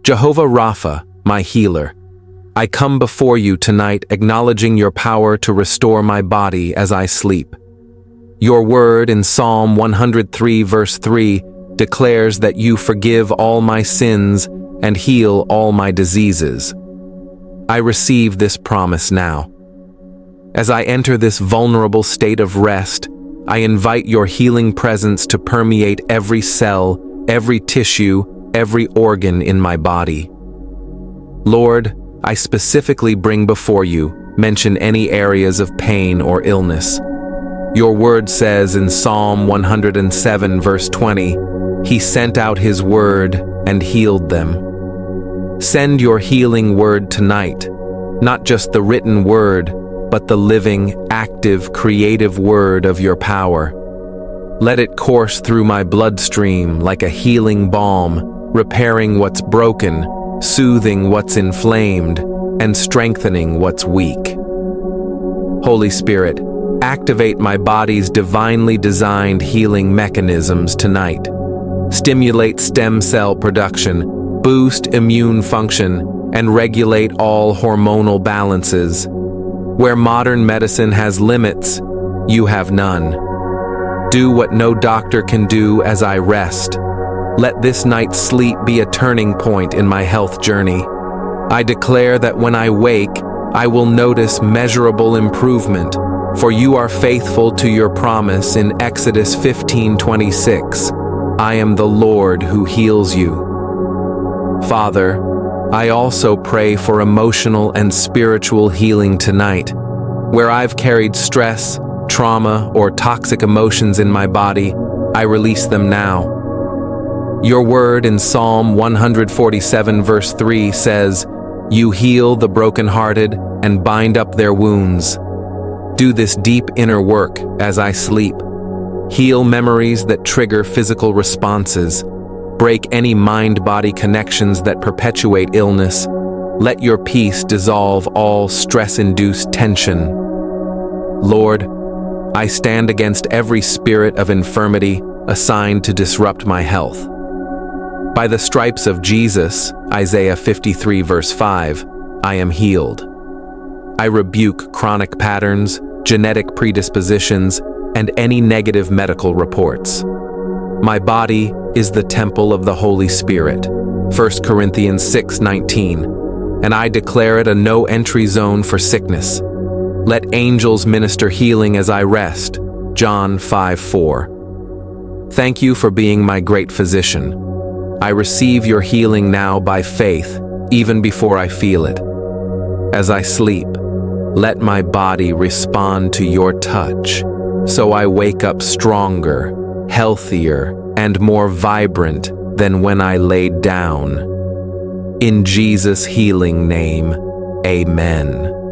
Jehovah Rapha, my healer, I come before you tonight acknowledging your power to restore my body as I sleep. Your word in Psalm 103 verse 3 declares that you forgive all my sins and heal all my diseases. I receive this promise now. As I enter this vulnerable state of rest, I invite your healing presence to permeate every cell, every tissue, every organ in my body. Lord, I specifically bring before you, mention any areas of pain or illness. Your word says in Psalm 107 verse 20, He sent out His word and healed them. Send your healing word tonight, not just the written word, but the living, active, creative word of your power. Let it course through my bloodstream like a healing balm, repairing what's broken, soothing what's inflamed, and strengthening what's weak. Holy Spirit, activate my body's divinely designed healing mechanisms tonight. Stimulate stem cell production, boost immune function, and regulate all hormonal balances. Where modern medicine has limits, you have none. Do what no doctor can do as I rest. Let this night's sleep be a turning point in my health journey. I declare that when I wake, I will notice measurable improvement, for you are faithful to your promise in Exodus 15:26. I am the Lord who heals you. Father, I also pray for emotional and spiritual healing tonight. Where I've carried stress, trauma, or toxic emotions in my body, I release them now. Your word in Psalm 147 verse 3 says, You heal the brokenhearted and bind up their wounds. Do this deep inner work as I sleep. Heal memories that trigger physical responses. Break any mind-body connections that perpetuate illness. Let your peace dissolve all stress-induced tension. Lord, I stand against every spirit of infirmity assigned to disrupt my health. By the stripes of Jesus, Isaiah 53 verse 5, I am healed. I rebuke chronic patterns, genetic predispositions, and any negative medical reports. My body is the temple of the Holy Spirit, 1 Corinthians 6:19, and I declare it a no-entry zone for sickness. Let angels minister healing as I rest, John 5:4. Thank you for being my great physician. I receive your healing now by faith, even before I feel it. As I sleep, let my body respond to your touch, so I wake up stronger, healthier, and more vibrant than when I laid down. In Jesus' healing name, amen.